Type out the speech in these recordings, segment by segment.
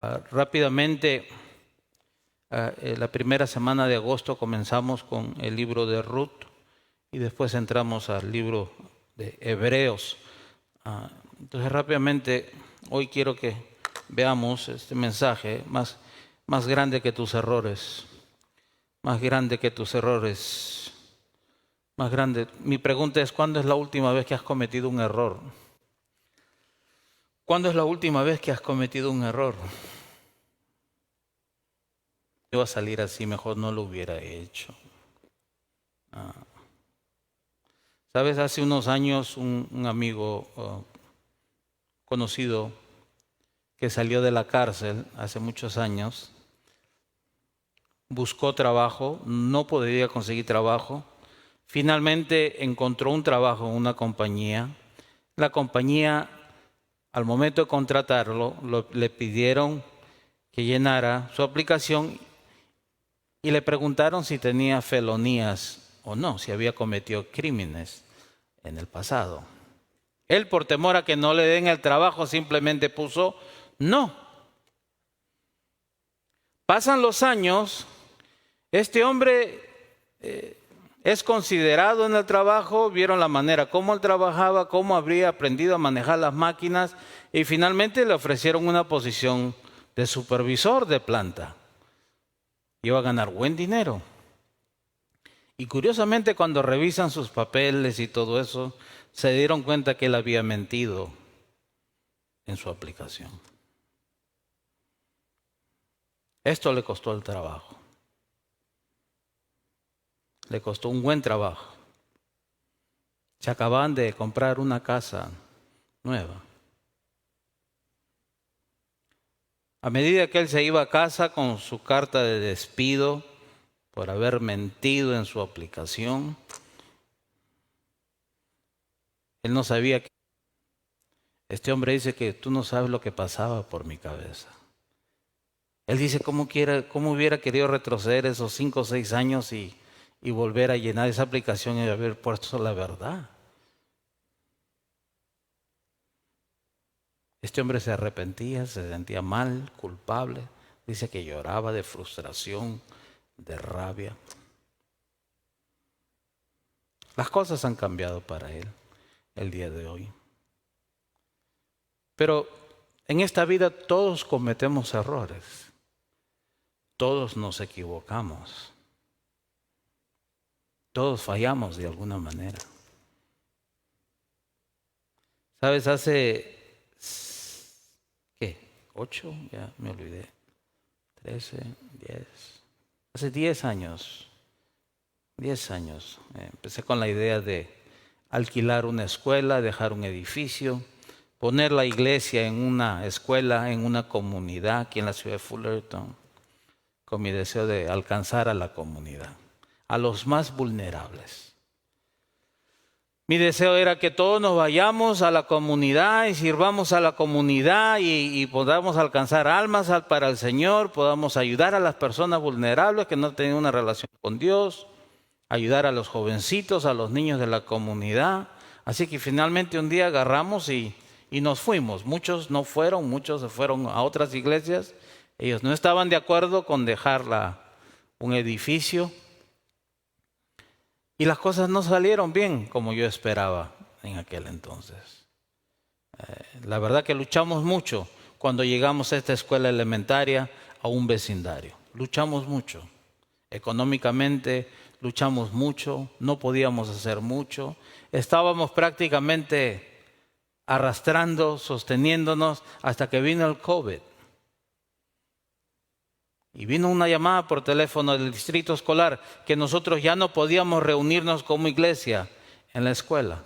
Rápidamente, la primera semana de agosto comenzamos con el libro de Ruth y después entramos al libro de Hebreos. Entonces rápidamente, hoy quiero que veamos este mensaje más grande que tus errores, más grande que tus errores, más grande. Mi pregunta es, ¿cuándo es la última vez que has cometido un error? ¿Cuándo es la última vez que has cometido un error? Iba a salir así, mejor no lo hubiera hecho. Sabes, hace unos años un amigo conocido que salió de la cárcel hace muchos años, buscó trabajo, no podía conseguir trabajo, finalmente encontró un trabajo en una compañía. La compañía, al momento de contratarlo, le pidieron que llenara su aplicación y le preguntaron si tenía felonías o no, si había cometido crímenes en el pasado. Él, por temor a que no le den el trabajo, simplemente puso no. Pasan los años, este hombre es considerado en el trabajo, vieron la manera como él trabajaba, cómo habría aprendido a manejar las máquinas y finalmente le ofrecieron una posición de supervisor de planta. Iba a ganar buen dinero. Y curiosamente, cuando revisan sus papeles y todo eso, se dieron cuenta que él había mentido en su aplicación. Esto le costó el trabajo. Le costó un buen trabajo. Se acababan de comprar una casa nueva. A medida que él se iba a casa con su carta de despido por haber mentido en su aplicación, él no sabía que... Este hombre dice que tú no sabes lo que pasaba por mi cabeza. Él dice cómo hubiera querido retroceder esos 5 o 6 años y volver a llenar esa aplicación y haber puesto la verdad. Este hombre se arrepentía, se sentía mal, culpable. Dice que lloraba de frustración, de rabia. Las cosas han cambiado para él el día de hoy. Pero en esta vida todos cometemos errores. Todos nos equivocamos. Todos fallamos de alguna manera. ¿Sabes? Hace... ¿qué? 8, ya me olvidé. 13, 10. Hace 10 años. 10 años. Empecé con la idea de alquilar una escuela, dejar un edificio, poner la iglesia en una escuela, en una comunidad aquí en la ciudad de Fullerton, con mi deseo de alcanzar a la comunidad, a los más vulnerables. Mi deseo era que todos nos vayamos a la comunidad y sirvamos a la comunidad y podamos alcanzar almas para el Señor, podamos ayudar a las personas vulnerables que no tienen una relación con Dios, ayudar a los jovencitos, a los niños de la comunidad. Así que finalmente un día agarramos y nos fuimos. Muchos no fueron, muchos se fueron a otras iglesias. Ellos no estaban de acuerdo con dejar un edificio. Y las cosas no salieron bien como yo esperaba en aquel entonces. La verdad que luchamos mucho cuando llegamos a esta escuela elementaria, a un vecindario. Luchamos mucho. Económicamente luchamos mucho, no podíamos hacer mucho. Estábamos prácticamente arrastrando, sosteniéndonos hasta que vino el COVID. Y vino una llamada por teléfono del distrito escolar que nosotros ya no podíamos reunirnos como iglesia en la escuela.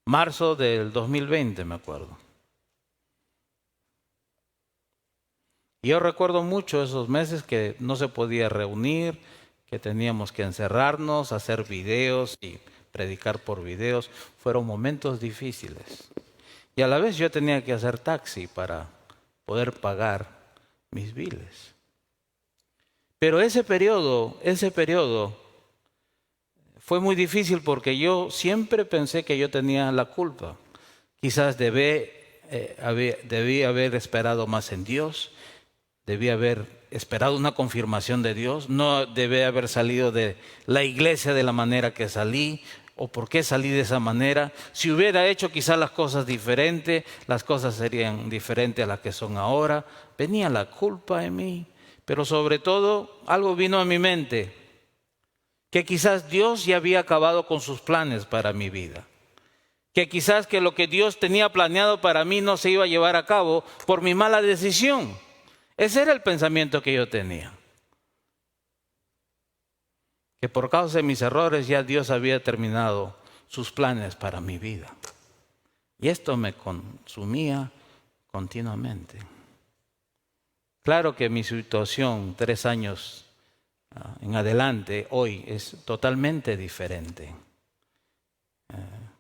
Marzo del 2020, me acuerdo. Y yo recuerdo mucho esos meses que no se podía reunir, que teníamos que encerrarnos, hacer videos y predicar por videos. Fueron momentos difíciles. Y a la vez yo tenía que hacer taxi para poder pagar mis biles. Pero ese periodo fue muy difícil porque yo siempre pensé que yo tenía la culpa. Quizás de debí haber esperado más en Dios, debí haber esperado una confirmación de Dios, no debí haber salido de la iglesia de la manera que salí, o por qué salí de esa manera. Si hubiera hecho quizás las cosas diferentes, las cosas serían diferentes a las que son ahora. Venía la culpa en mí, pero sobre todo algo vino a mi mente, que quizás Dios ya había acabado con sus planes para mi vida. Que quizás que lo que Dios tenía planeado para mí no se iba a llevar a cabo por mi mala decisión. Ese era el pensamiento que yo tenía. Que por causa de mis errores ya Dios había terminado sus planes para mi vida. Y esto me consumía continuamente. Claro que mi situación 3 años en adelante hoy es totalmente diferente.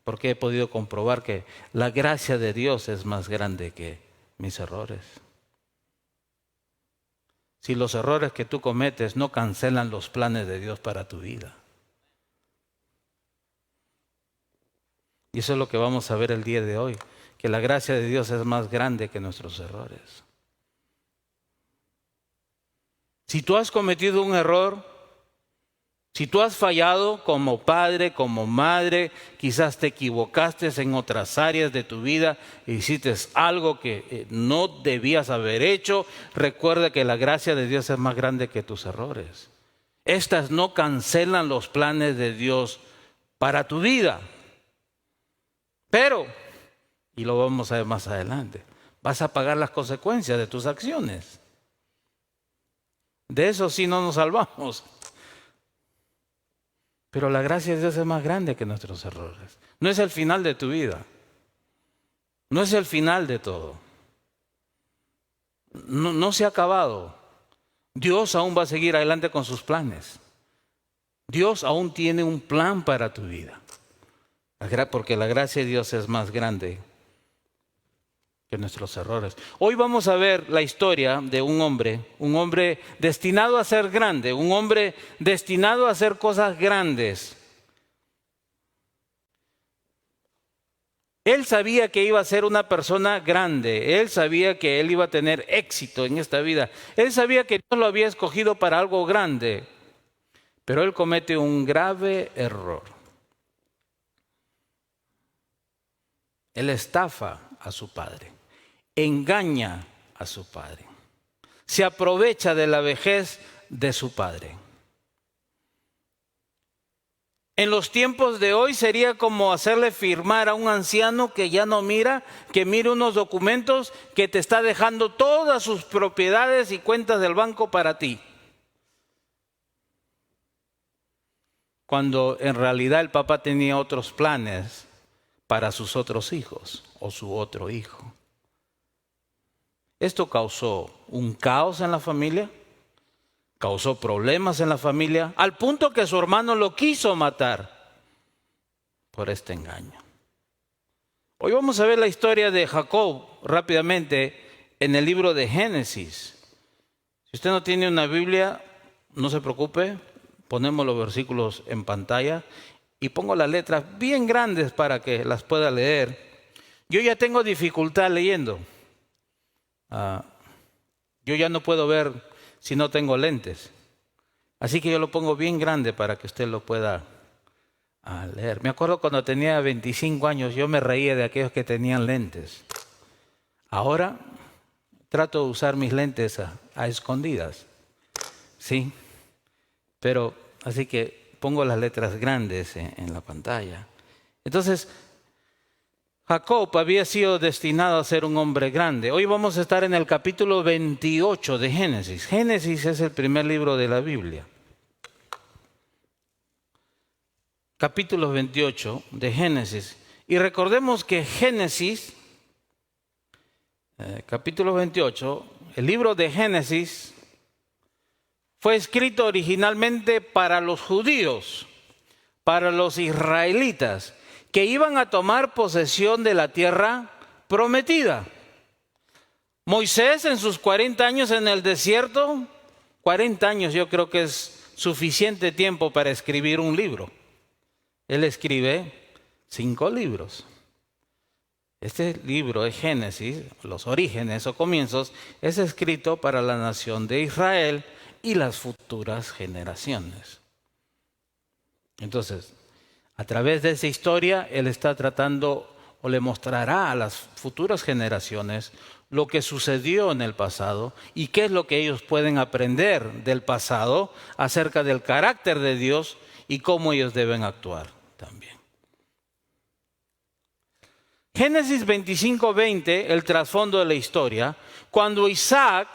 Porque he podido comprobar que la gracia de Dios es más grande que mis errores. Si los errores que tú cometes no cancelan los planes de Dios para tu vida. Y eso es lo que vamos a ver el día de hoy, que la gracia de Dios es más grande que nuestros errores. Si tú has cometido un error, si tú has fallado como padre, como madre, quizás te equivocaste en otras áreas de tu vida, hiciste algo que no debías haber hecho, recuerda que la gracia de Dios es más grande que tus errores. Estas no cancelan los planes de Dios para tu vida. Pero, y lo vamos a ver más adelante, vas a pagar las consecuencias de tus acciones. De eso sí no nos salvamos. Pero la gracia de Dios es más grande que nuestros errores. No es el final de tu vida. No es el final de todo. No se ha acabado. Dios aún va a seguir adelante con sus planes. Dios aún tiene un plan para tu vida. Porque la gracia de Dios es más grande que nuestros errores. Hoy vamos a ver la historia de un hombre destinado a ser grande, un hombre destinado a hacer cosas grandes. Él sabía que iba a ser una persona grande, él sabía que él iba a tener éxito en esta vida, él sabía que Dios lo había escogido para algo grande, pero él comete un grave error. Él estafa a su padre, engaña a su padre, se aprovecha de la vejez de su padre. En los tiempos de hoy sería como hacerle firmar a un anciano que ya no mira, que mire unos documentos que te está dejando todas sus propiedades y cuentas del banco para ti. Cuando en realidad el papá tenía otros planes para sus otros hijos o su otro hijo. Esto causó un caos en la familia, causó problemas en la familia, al punto que su hermano lo quiso matar por este engaño. Hoy vamos a ver la historia de Jacob rápidamente en el libro de Génesis. Si usted no tiene una Biblia, no se preocupe, ponemos los versículos en pantalla y pongo las letras bien grandes para que las pueda leer. Yo ya tengo dificultad leyendo. Yo ya no puedo ver si no tengo lentes. Así que yo lo pongo bien grande para que usted lo pueda leer. Me acuerdo cuando tenía 25 años, yo me reía de aquellos que tenían lentes. Ahora trato de usar mis lentes a escondidas. Sí, pero así que pongo las letras grandes en la pantalla. Entonces, Jacob había sido destinado a ser un hombre grande. Hoy vamos a estar en el capítulo 28 de Génesis. Génesis es el primer libro de la Biblia. Capítulo 28 de Génesis. Y recordemos que Génesis, capítulo 28, el libro de Génesis fue escrito originalmente para los judíos, para los israelitas, que iban a tomar posesión de la tierra prometida. Moisés en sus 40 años en el desierto, 40 años yo creo que es suficiente tiempo para escribir un libro. Él escribe 5 libros. Este libro de Génesis, los orígenes o comienzos, es escrito para la nación de Israel y las futuras generaciones. Entonces, a través de esa historia, Él está tratando o le mostrará a las futuras generaciones lo que sucedió en el pasado y qué es lo que ellos pueden aprender del pasado acerca del carácter de Dios y cómo ellos deben actuar también. Génesis 25:20, el trasfondo de la historia, cuando Isaac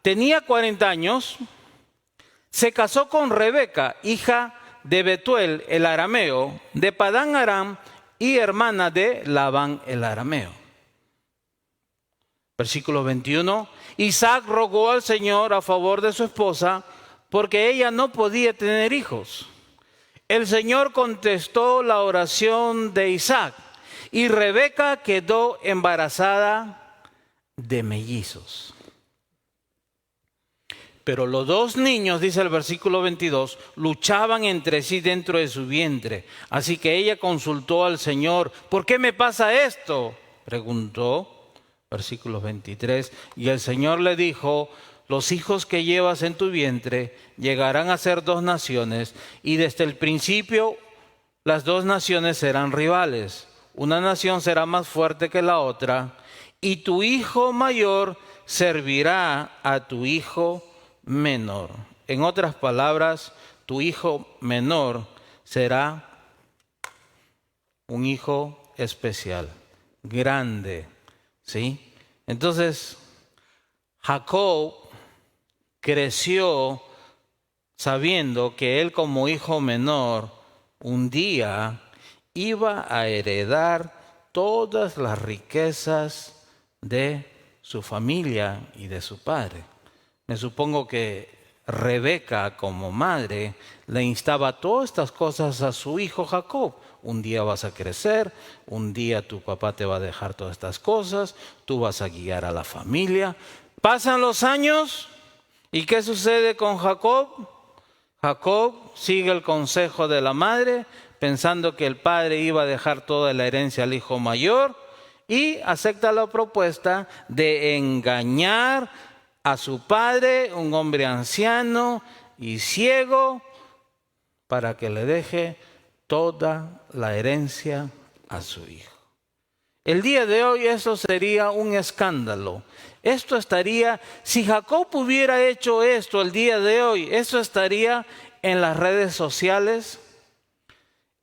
tenía 40 años, se casó con Rebeca, hija de Betuel el arameo, de Padán Aram y hermana de Labán el arameo. Versículo 21, Isaac rogó al Señor a favor de su esposa porque ella no podía tener hijos. El Señor contestó la oración de Isaac y Rebeca quedó embarazada de mellizos. Pero los dos niños, dice el versículo 22, luchaban entre sí dentro de su vientre. Así que ella consultó al Señor, ¿por qué me pasa esto?, preguntó. Versículo 23, y el Señor le dijo, los hijos que llevas en tu vientre llegarán a ser dos naciones, y desde el principio las dos naciones serán rivales. Una nación será más fuerte que la otra, y tu hijo mayor servirá a tu hijo menor. En otras palabras, tu hijo menor será un hijo especial, grande, ¿sí? Entonces, Jacob creció sabiendo que él como hijo menor un día iba a heredar todas las riquezas de su familia y de su padre. Me supongo que Rebeca como madre le instaba todas estas cosas a su hijo Jacob. Un día vas a crecer, un día tu papá te va a dejar todas estas cosas, tú vas a guiar a la familia. Pasan los años y ¿qué sucede con Jacob? Jacob sigue el consejo de la madre, pensando que el padre iba a dejar toda la herencia al hijo mayor y acepta la propuesta de engañar a su padre, un hombre anciano y ciego, para que le deje toda la herencia a su hijo. El día de hoy eso sería un escándalo. Esto estaría, si Jacob hubiera hecho esto el día de hoy, esto estaría en las redes sociales.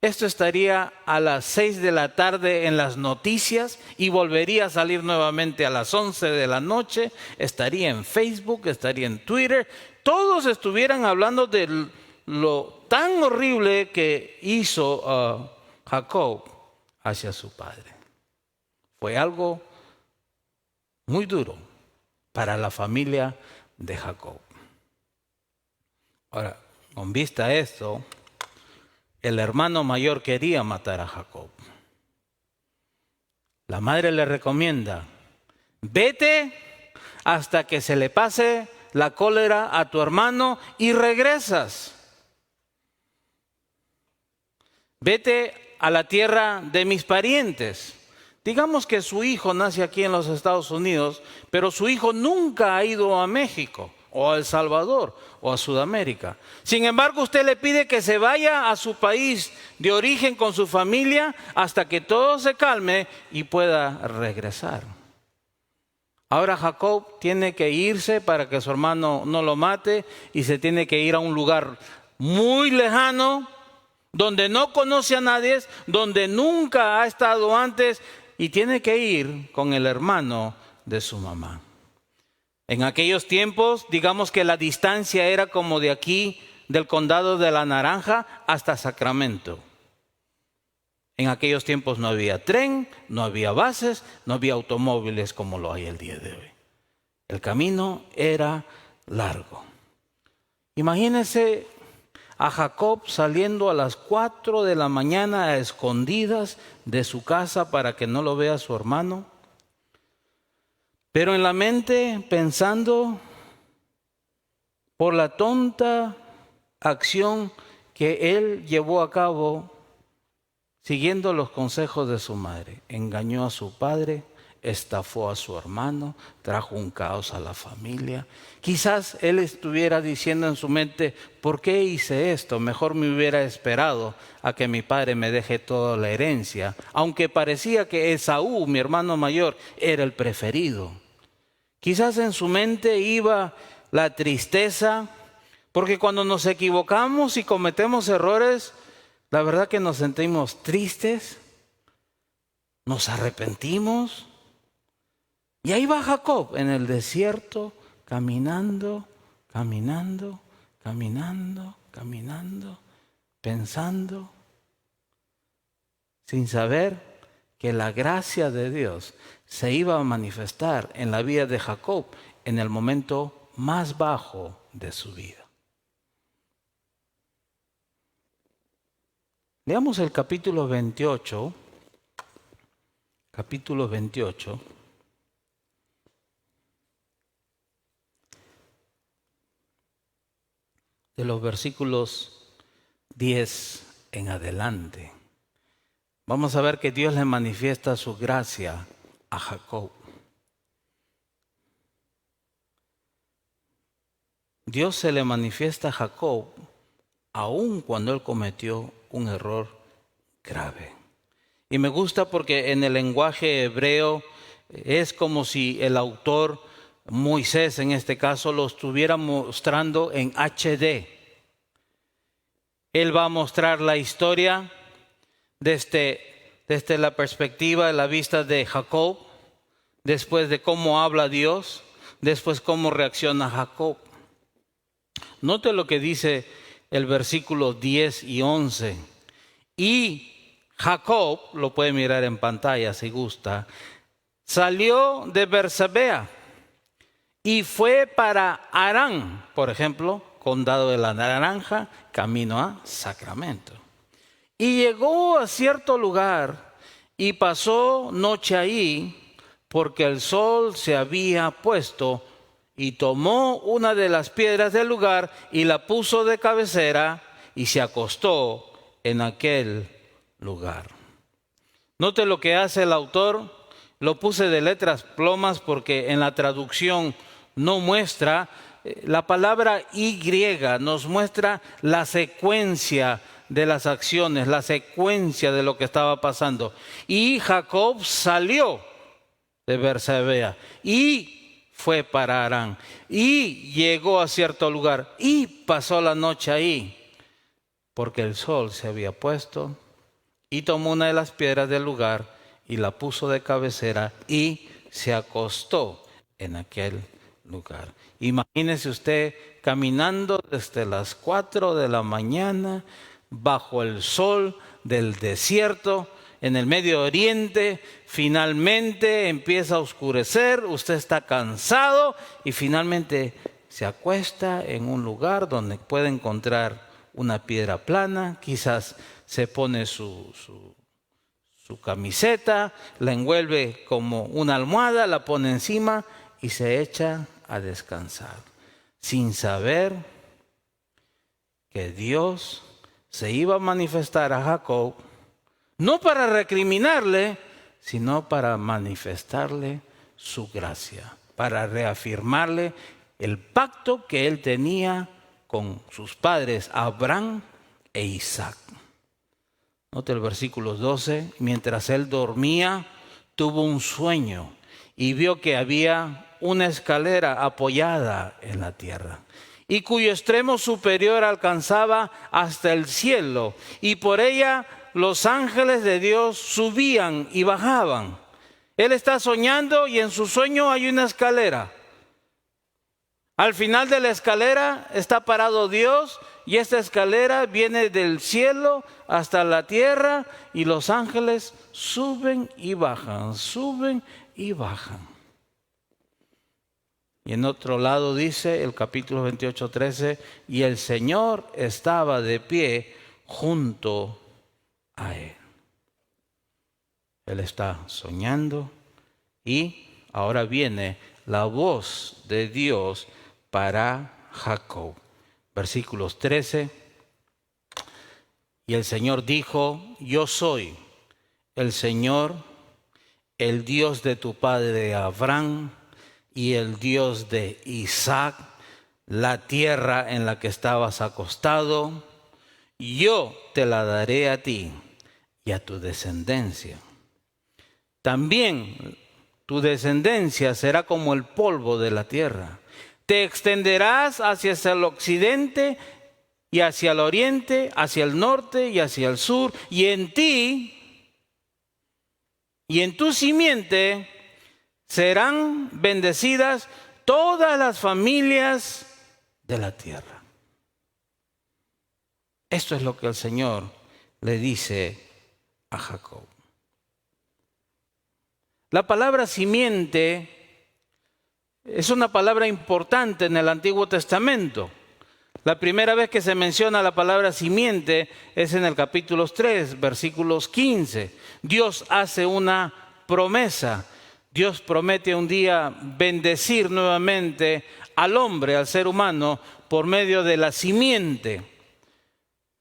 Esto estaría a las 6 de la tarde en las noticias y volvería a salir nuevamente a las 11 de la noche. Estaría en Facebook, estaría en Twitter. Todos estuvieran hablando de lo tan horrible que hizo Jacob hacia su padre. Fue algo muy duro para la familia de Jacob. Ahora, con vista a esto, el hermano mayor quería matar a Jacob. La madre le recomienda, vete hasta que se le pase la cólera a tu hermano y regresas. Vete a la tierra de mis parientes. Digamos que su hijo nace aquí en los Estados Unidos, pero su hijo nunca ha ido a México o a El Salvador o a Sudamérica. Sin embargo, usted le pide que se vaya a su país de origen con su familia hasta que todo se calme y pueda regresar. Ahora Jacob tiene que irse para que su hermano no lo mate y se tiene que ir a un lugar muy lejano, donde no conoce a nadie, donde nunca ha estado antes, y tiene que ir con el hermano de su mamá. En aquellos tiempos, digamos que la distancia era como de aquí, del condado de La Naranja hasta Sacramento. En aquellos tiempos no había tren, no había bases, no había automóviles como lo hay el día de hoy. El camino era largo. Imagínense a Jacob saliendo a las 4 de la mañana a escondidas de su casa para que no lo vea su hermano. Pero en la mente pensando por la tonta acción que él llevó a cabo, siguiendo los consejos de su madre. Engañó a su padre, estafó a su hermano, trajo un caos a la familia. Quizás él estuviera diciendo en su mente, ¿por qué hice esto? Mejor me hubiera esperado a que mi padre me deje toda la herencia, aunque parecía que Esaú, mi hermano mayor, era el preferido. Quizás en su mente iba la tristeza, porque cuando nos equivocamos y cometemos errores, la verdad que nos sentimos tristes, nos arrepentimos. Y ahí va Jacob en el desierto, caminando, caminando, caminando, caminando, pensando, sin saber que la gracia de Dios se iba a manifestar en la vida de Jacob en el momento más bajo de su vida. Leamos el capítulo 28. Capítulo 28. De los versículos 10 en adelante. Vamos a ver que Dios le manifiesta su gracia a Jacob. Dios se le manifiesta a Jacob aun cuando él cometió un error grave. Y me gusta porque en el lenguaje hebreo es como si el autor, Moisés en este caso, lo estuviera mostrando en HD. Él va a mostrar la historia desde la perspectiva, de la vista de Jacob, después de cómo habla Dios, después cómo reacciona Jacob. Note lo que dice el versículo 10 y 11. Y Jacob, lo puede mirar en pantalla si gusta, salió de Bersabea y fue para Harán, por ejemplo, condado de la Naranja, camino a Sacramento. Y llegó a cierto lugar y pasó noche ahí, porque el sol se había puesto, y tomó una de las piedras del lugar y la puso de cabecera y se acostó en aquel lugar. Note lo que hace el autor. Lo puse de letras plomas porque en la traducción no muestra. La palabra Y nos muestra la secuencia de las acciones, la secuencia de lo que estaba pasando. Y Jacob salió de Bersabea y fue para Harán y llegó a cierto lugar y pasó la noche ahí, porque el sol se había puesto, y tomó una de las piedras del lugar y la puso de cabecera y se acostó en aquel lugar. Imagínese usted caminando desde las 4 de la mañana bajo el sol del desierto en el Medio Oriente. Finalmente empieza a oscurecer, usted está cansado y finalmente se acuesta en un lugar donde puede encontrar una piedra plana. Quizás se pone su camiseta, la envuelve como una almohada, la pone encima y se echa a descansar, sin saber que Dios se iba a manifestar a Jacob, no para recriminarle, sino para manifestarle su gracia, para reafirmarle el pacto que él tenía con sus padres, Abraham e Isaac. Note el versículo 12. Mientras él dormía, tuvo un sueño y vio que había una escalera apoyada en la tierra, y cuyo extremo superior alcanzaba hasta el cielo, y por ella los ángeles de Dios subían y bajaban. Él está soñando y en su sueño hay una escalera. Al final de la escalera está parado Dios, y esta escalera viene del cielo hasta la tierra, y los ángeles suben y bajan, suben y bajan. Y en otro lado dice el capítulo 28, 13, y el Señor estaba de pie junto a él. Él está soñando y ahora viene la voz de Dios para Jacob. Versículos 13 Y el Señor dijo: yo soy el Señor, el Dios de tu padre Abraham y el Dios de Isaac. La tierra en la que estabas acostado, yo te la daré a ti y a tu descendencia. También tu descendencia será como el polvo de la tierra. Te extenderás hacia el occidente y hacia el oriente, hacia el norte y hacia el sur, y en ti y en tu simiente serán bendecidas todas las familias de la tierra. Esto es lo que el Señor le dice a Jacob. La palabra simiente es una palabra importante en el Antiguo Testamento. La primera vez que se menciona la palabra simiente es en el capítulo 3, versículos 15. Dios hace una promesa. Dios promete un día bendecir nuevamente al hombre, al ser humano, por medio de la simiente.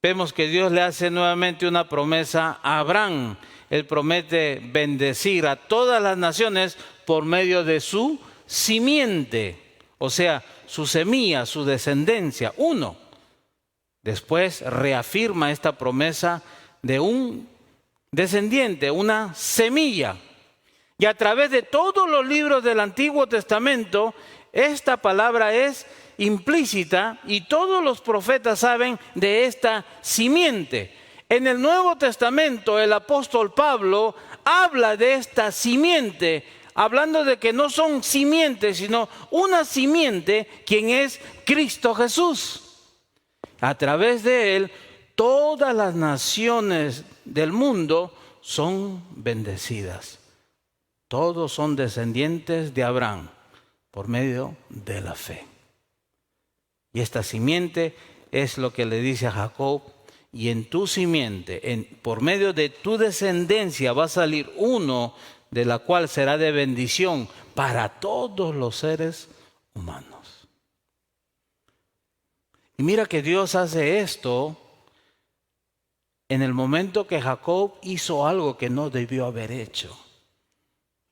Vemos que Dios le hace nuevamente una promesa a Abraham. Él promete bendecir a todas las naciones por medio de su simiente, o sea, su semilla, su descendencia, uno. Después reafirma esta promesa de un descendiente, una semilla. Y a través de todos los libros del Antiguo Testamento, esta palabra es implícita y todos los profetas saben de esta simiente. En el Nuevo Testamento, el apóstol Pablo habla de esta simiente, hablando de que no son simientes, sino una simiente, quien es Cristo Jesús. A través de él, todas las naciones del mundo son bendecidas. Todos son descendientes de Abraham por medio de la fe. Y esta simiente es lo que le dice a Jacob: y en tu simiente, por medio de tu descendencia va a salir uno de la cual será de bendición para todos los seres humanos. Y mira que Dios hace esto en el momento que Jacob hizo algo que no debió haber hecho.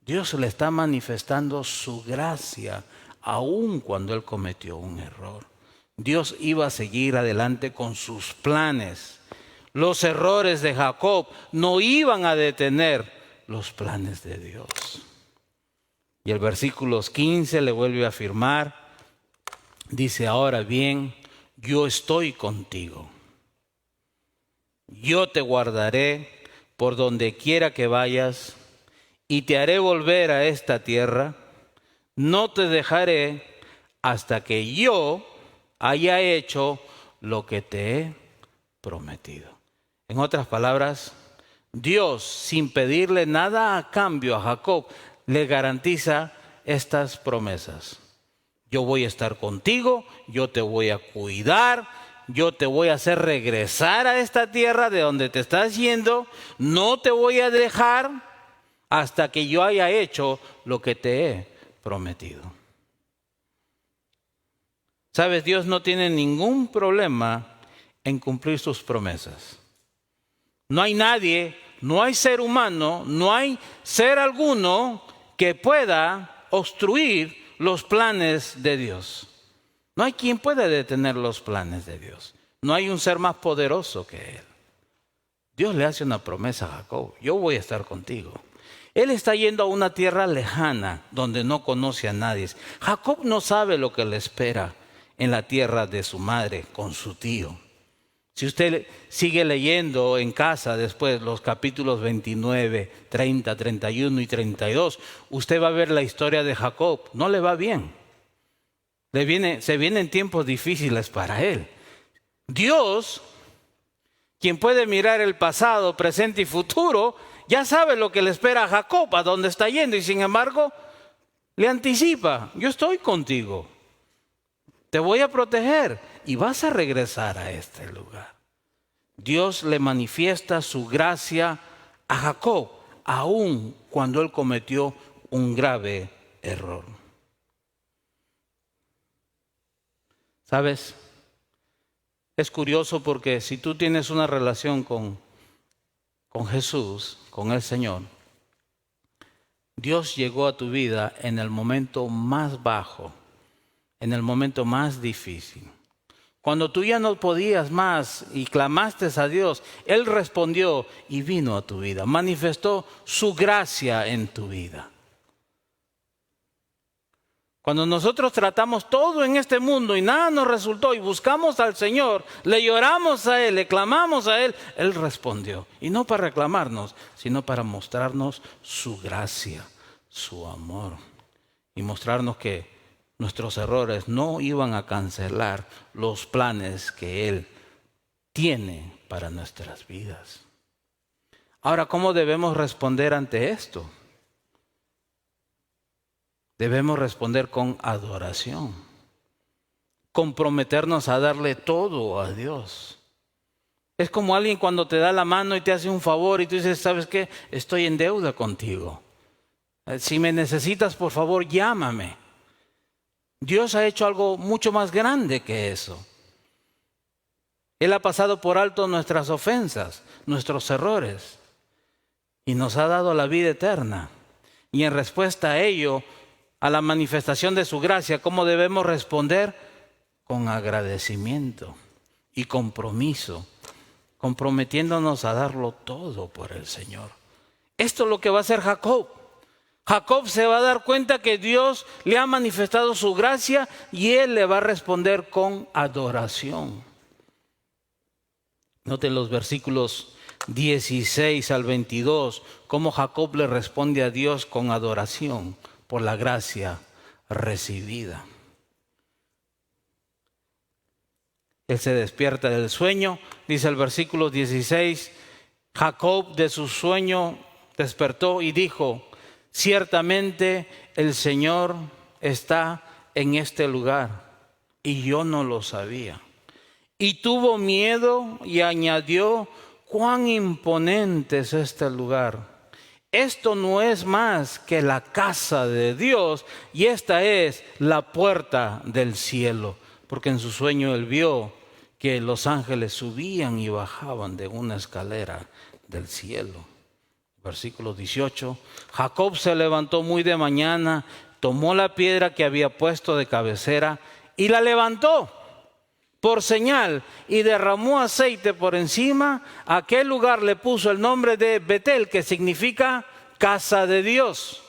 Dios le está manifestando su gracia aun cuando él cometió un error. Dios iba a seguir adelante con sus planes. Los errores de Jacob no iban a detener los planes de Dios. Y el versículo 15 le vuelve a afirmar, dice: ahora bien, yo estoy contigo. Yo te guardaré por donde quiera que vayas y te haré volver a esta tierra. No te dejaré hasta que yo haya hecho lo que te he prometido. En otras palabras, Dios, sin pedirle nada a cambio a Jacob, le garantiza estas promesas. Yo voy a estar contigo, yo te voy a cuidar, yo te voy a hacer regresar a esta tierra de donde te estás yendo, no te voy a dejar hasta que yo haya hecho lo que te he prometido. Sabes, Dios no tiene ningún problema en cumplir sus promesas. No hay nadie, no hay ser humano, no hay ser alguno que pueda obstruir los planes de Dios. No hay quien pueda detener los planes de Dios. No hay un ser más poderoso que Él. Dios le hace una promesa a Jacob: yo voy a estar contigo. Él está yendo a una tierra lejana donde no conoce a nadie. Jacob no sabe lo que le espera en la tierra de su madre con su tío. Si usted sigue leyendo en casa después los capítulos 29, 30, 31 y 32, usted va a ver la historia de Jacob. No le va bien. Se vienen tiempos difíciles para él. Dios, quien puede mirar el pasado, presente y futuro, ya sabe lo que le espera a Jacob, a dónde está yendo, y sin embargo le anticipa: yo estoy contigo, te voy a proteger y vas a regresar a este lugar. Dios le manifiesta su gracia a Jacob, aun cuando él cometió un grave error. ¿Sabes? Es curioso porque si tú tienes una relación con Jesús, con el Señor, Dios llegó a tu vida en el momento más bajo, en el momento más difícil. Cuando tú ya no podías más y clamaste a Dios, Él respondió y vino a tu vida, manifestó su gracia en tu vida. Cuando nosotros tratamos todo en este mundo y nada nos resultó y buscamos al Señor, le lloramos a Él, le clamamos a Él, Él respondió. Y no para reclamarnos, sino para mostrarnos su gracia, su amor. Y mostrarnos que nuestros errores no iban a cancelar los planes que Él tiene para nuestras vidas. Ahora, ¿cómo debemos responder ante esto? Debemos responder con adoración, comprometernos a darle todo a Dios. Es como alguien cuando te da la mano y te hace un favor y tú dices, ¿sabes qué? Estoy en deuda contigo. Si me necesitas, por favor, llámame. Dios ha hecho algo mucho más grande que eso. Él ha pasado por alto nuestras ofensas, nuestros errores, y nos ha dado la vida eterna. Y en respuesta a ello, a la manifestación de su gracia, ¿cómo debemos responder? Con agradecimiento y compromiso, comprometiéndonos a darlo todo por el Señor. Esto es lo que va a hacer Jacob. Jacob se va a dar cuenta que Dios le ha manifestado su gracia y él le va a responder con adoración. Noten los versículos 16 al 22, cómo Jacob le responde a Dios con adoración por la gracia recibida. Él se despierta del sueño, dice el versículo 16, Jacob de su sueño despertó y dijo, ciertamente el Señor está en este lugar y yo no lo sabía. Y tuvo miedo y añadió, cuán imponente es este lugar. Esto no es más que la casa de Dios y esta es la puerta del cielo. Porque en su sueño él vio que los ángeles subían y bajaban de una escalera del cielo. Versículo 18, Jacob se levantó muy de mañana, tomó la piedra que había puesto de cabecera y la levantó por señal y derramó aceite por encima. A aquel lugar le puso el nombre de Betel, que significa casa de Dios,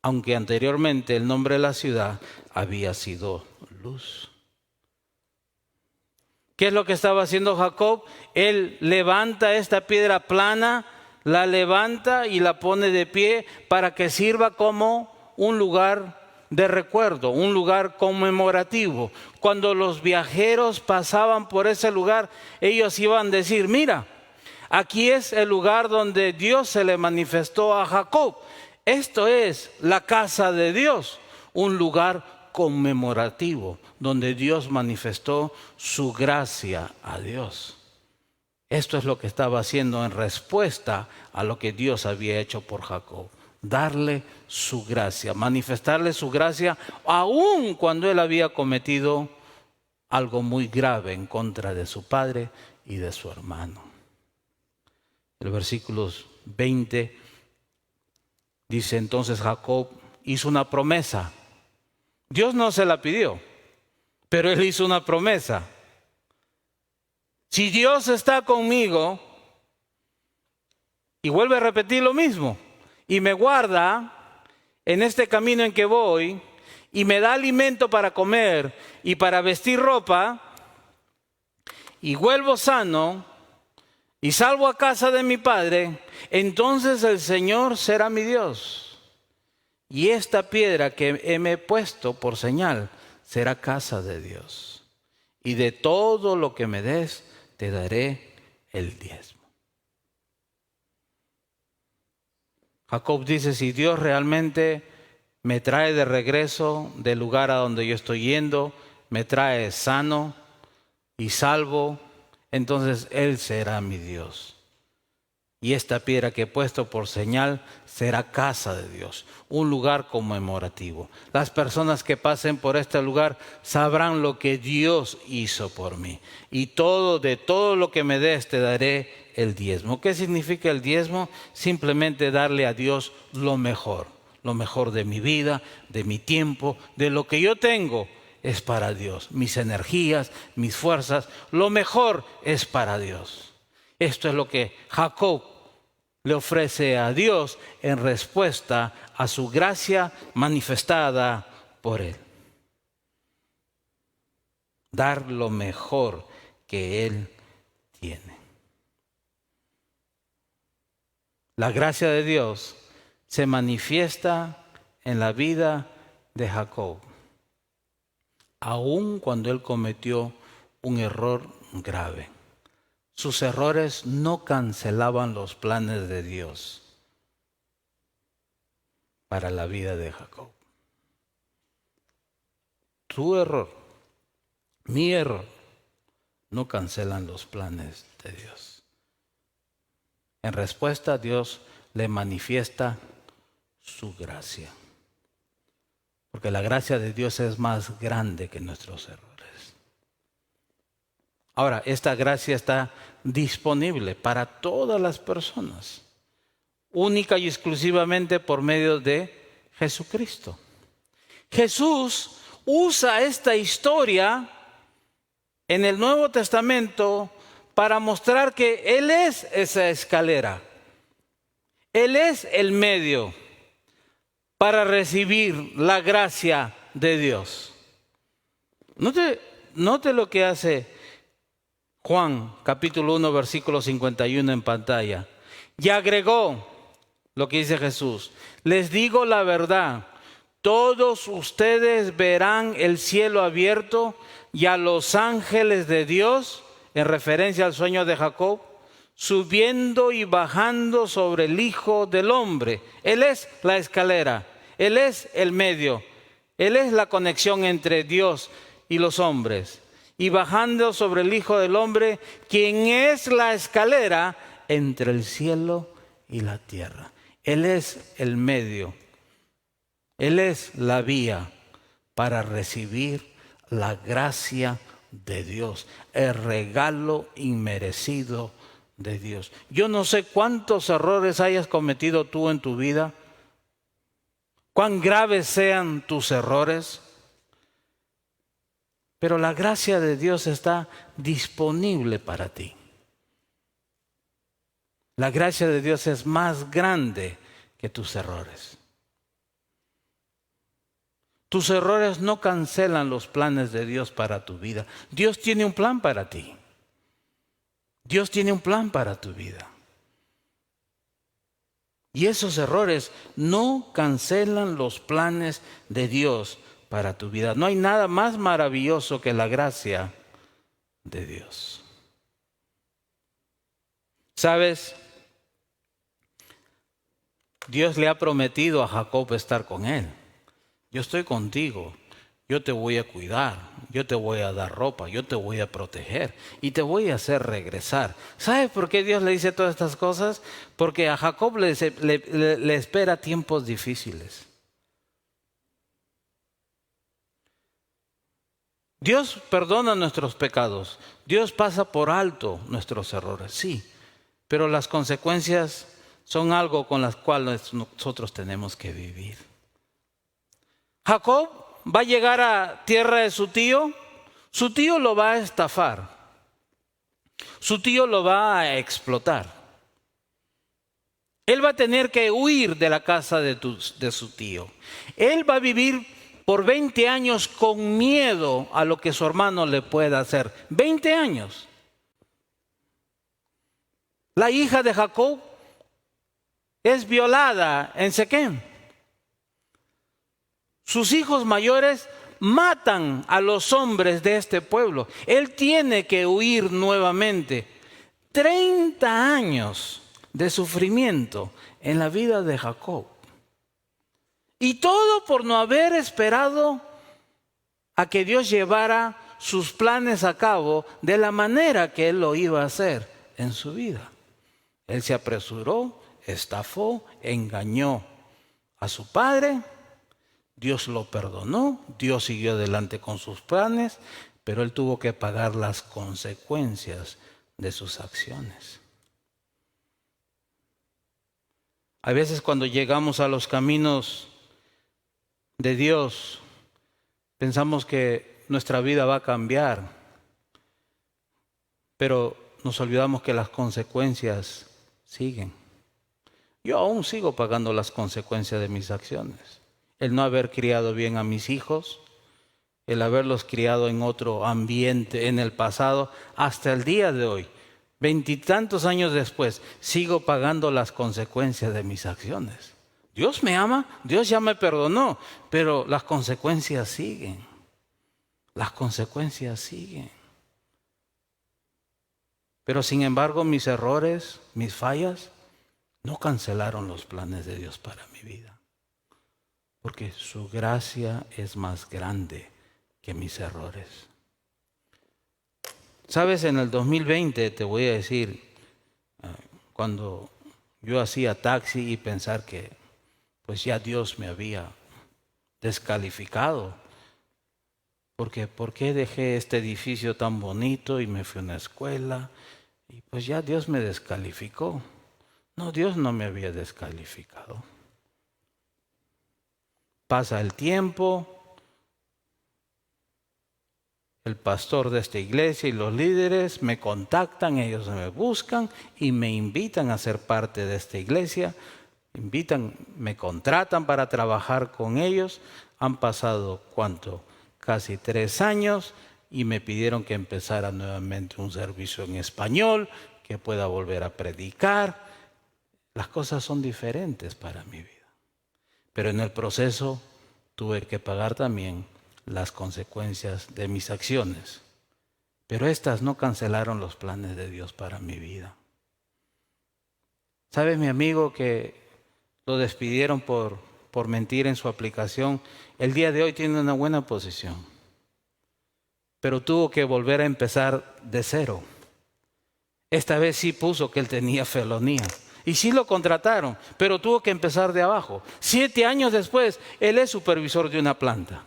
aunque anteriormente el nombre de la ciudad había sido Luz. ¿Qué es lo que estaba haciendo Jacob? Él levanta esta piedra plana, la levanta y la pone de pie para que sirva como un lugar de recuerdo, un lugar conmemorativo. Cuando los viajeros pasaban por ese lugar, ellos iban a decir, mira, aquí es el lugar donde Dios se le manifestó a Jacob. Esto es la casa de Dios, un lugar conmemorativo donde Dios manifestó su gracia a Dios. Esto es lo que estaba haciendo en respuesta a lo que Dios había hecho por Jacob. Darle su gracia, manifestarle su gracia, aun cuando él había cometido algo muy grave en contra de su padre y de su hermano. El versículo 20 dice, entonces Jacob hizo una promesa. Dios no se la pidió, pero él hizo una promesa. Si Dios está conmigo, y vuelve a repetir lo mismo, y me guarda en este camino en que voy, y me da alimento para comer y para vestir ropa, y vuelvo sano, y salvo a casa de mi padre, entonces el Señor será mi Dios. Y esta piedra que me he puesto por señal será casa de Dios. Y de todo lo que me des, te daré el diezmo. Jacob dice, si Dios realmente me trae de regreso del lugar a donde yo estoy yendo, me trae sano y salvo, entonces Él será mi Dios. Y esta piedra que he puesto por señal será casa de Dios, un lugar conmemorativo. Las personas que pasen por este lugar sabrán lo que Dios hizo por mí. Y de todo lo que me des te daré el diezmo. ¿Qué significa el diezmo? Simplemente darle a Dios lo mejor de mi vida, de mi tiempo, de lo que yo tengo es para Dios. Mis energías, mis fuerzas, lo mejor es para Dios. Esto es lo que Jacob le ofrece a Dios en respuesta a su gracia manifestada por él. Dar lo mejor que él tiene. La gracia de Dios se manifiesta en la vida de Jacob, aun cuando él cometió un error grave. Sus errores no cancelaban los planes de Dios para la vida de Jacob. Tu error, mi error, no cancelan los planes de Dios. En respuesta, Dios le manifiesta su gracia. Porque la gracia de Dios es más grande que nuestros errores. Ahora, esta gracia está disponible para todas las personas, única y exclusivamente por medio de Jesucristo. Jesús usa esta historia en el Nuevo Testamento para mostrar que Él es esa escalera. Él es el medio para recibir la gracia de Dios. Note lo que hace Juan capítulo 1 versículo 51 en pantalla. Y agregó lo que dice Jesús: les digo la verdad, todos ustedes verán el cielo abierto y a los ángeles de Dios, en referencia al sueño de Jacob, subiendo y bajando sobre el Hijo del Hombre. Él es la escalera, Él es el medio, Él es la conexión entre Dios y los hombres. Y bajando sobre el Hijo del Hombre, quien es la escalera entre el cielo y la tierra. Él es el medio, Él es la vía para recibir la gracia de Dios, el regalo inmerecido de Dios. Yo no sé cuántos errores hayas cometido tú en tu vida, cuán graves sean tus errores, pero la gracia de Dios está disponible para ti. La gracia de Dios es más grande que tus errores. Tus errores no cancelan los planes de Dios para tu vida. Dios tiene un plan para ti. Dios tiene un plan para tu vida. Y esos errores no cancelan los planes de Dios para tu vida. No hay nada más maravilloso que la gracia de Dios. ¿Sabes? Dios le ha prometido a Jacob estar con él. Yo estoy contigo, yo te voy a cuidar, yo te voy a dar ropa, yo te voy a proteger y te voy a hacer regresar. ¿Sabes por qué Dios le dice todas estas cosas? Porque a Jacob le espera tiempos difíciles. Dios perdona nuestros pecados, Dios pasa por alto nuestros errores, sí, pero las consecuencias son algo con las cuales nosotros tenemos que vivir. Jacob va a llegar a tierra de su tío lo va a estafar, su tío lo va a explotar. Él va a tener que huir de la casa de su tío. Él va a vivir por 20 años con miedo a lo que su hermano le pueda hacer. 20 años. La hija de Jacob es violada en Siquem. Sus hijos mayores matan a los hombres de este pueblo. Él tiene que huir nuevamente. 30 años de sufrimiento en la vida de Jacob. Y todo por no haber esperado a que Dios llevara sus planes a cabo de la manera que Él lo iba a hacer en su vida. Él se apresuró, estafó, engañó a su padre. Dios lo perdonó, Dios siguió adelante con sus planes, pero él tuvo que pagar las consecuencias de sus acciones. A veces cuando llegamos a los caminos de Dios, pensamos que nuestra vida va a cambiar, pero nos olvidamos que las consecuencias siguen. Yo aún sigo pagando las consecuencias de mis acciones. El no haber criado bien a mis hijos, el haberlos criado en otro ambiente en el pasado, hasta el día de hoy, 20 y tantos años después, sigo pagando las consecuencias de mis acciones. Dios me ama, Dios ya me perdonó, pero las consecuencias siguen. Las consecuencias siguen. Pero sin embargo, mis errores, mis fallas, no cancelaron los planes de Dios para mi vida. Porque su gracia es más grande que mis errores. Sabes, en el 2020 te voy a decir, cuando yo hacía taxi y pensar que pues ya Dios me había descalificado. Porque ¿por qué dejé este edificio tan bonito y me fui a una escuela? Y pues ya Dios me descalificó. No, Dios no me había descalificado. Pasa el tiempo, el pastor de esta iglesia y los líderes me contactan, ellos me buscan y me invitan a ser parte de esta iglesia. Me contratan para trabajar con ellos. Han pasado, ¿cuánto? Casi 3 años y me pidieron que empezara nuevamente un servicio en español, que pueda volver a predicar. Las cosas son diferentes para mi vida. Pero en el proceso tuve que pagar también las consecuencias de mis acciones. Pero estas no cancelaron los planes de Dios para mi vida. ¿Sabe mi amigo que lo despidieron por mentir en su aplicación? El día de hoy tiene una buena posición, pero tuvo que volver a empezar de cero. Esta vez sí puso que él tenía felonía. Y sí lo contrataron, pero tuvo que empezar de abajo. 7 años después, él es supervisor de una planta.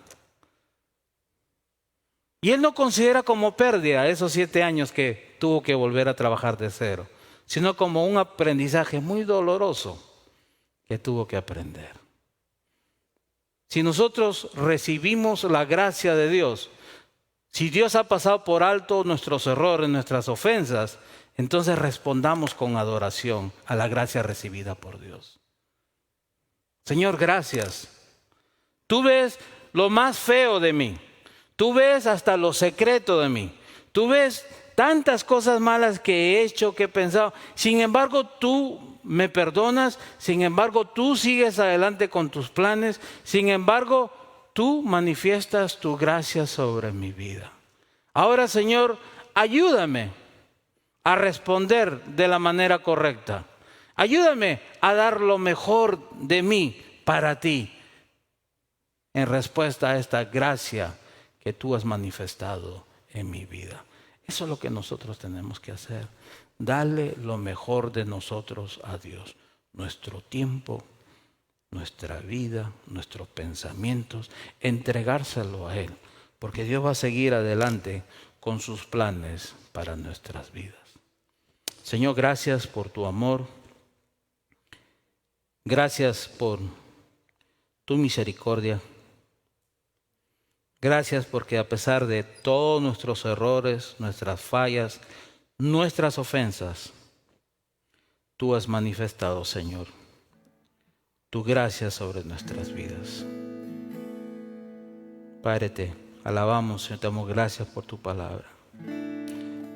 Y él no considera como pérdida esos 7 años que tuvo que volver a trabajar de cero, sino como un aprendizaje muy doloroso que tuvo que aprender. Si nosotros recibimos la gracia de Dios, si Dios ha pasado por alto nuestros errores, nuestras ofensas, entonces respondamos con adoración a la gracia recibida por Dios. Señor, gracias. Tú ves lo más feo de mí. Tú ves hasta lo secreto de mí. Tú ves tantas cosas malas que he hecho, que he pensado. Sin embargo, tú me perdonas. Sin embargo, tú sigues adelante con tus planes. Sin embargo, tú manifiestas tu gracia sobre mi vida. Ahora, Señor, ayúdame a responder de la manera correcta. Ayúdame a dar lo mejor de mí para ti en respuesta a esta gracia que tú has manifestado en mi vida. Eso es lo que nosotros tenemos que hacer. Darle lo mejor de nosotros a Dios. Nuestro tiempo, nuestra vida, nuestros pensamientos, entregárselo a Él. Porque Dios va a seguir adelante con sus planes para nuestras vidas. Señor, gracias por tu amor. Gracias por tu misericordia. Gracias porque a pesar de todos nuestros errores, nuestras fallas, nuestras ofensas, tú has manifestado, Señor, tu gracia sobre nuestras vidas. Padre, te alabamos y te damos gracias por tu palabra.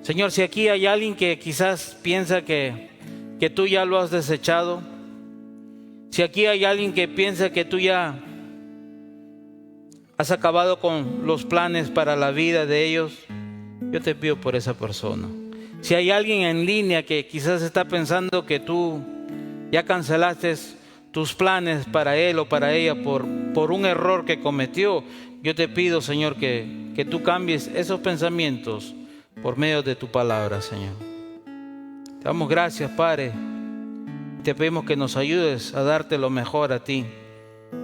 Señor, si aquí hay alguien que quizás piensa que tú ya lo has desechado, si aquí hay alguien que piensa que tú ya has acabado con los planes para la vida de ellos, yo te pido por esa persona. Si hay alguien en línea que quizás está pensando que tú ya cancelaste tus planes para él o para ella por un error que cometió, yo te pido, Señor, que tú cambies esos pensamientos por medio de tu palabra, Señor. Te damos gracias, Padre, Te pedimos que nos ayudes a darte lo mejor a ti.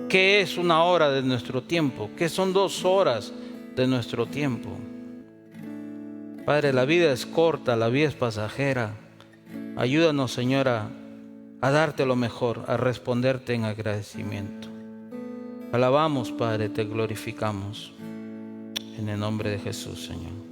¿Qué es una hora de nuestro tiempo? ¿Qué son 2 horas de nuestro tiempo? Padre, la vida es corta, la vida es pasajera. Ayúdanos, Señor, a darte lo mejor, a responderte en agradecimiento. Alabamos, Padre, te glorificamos. En el nombre de Jesús, Señor.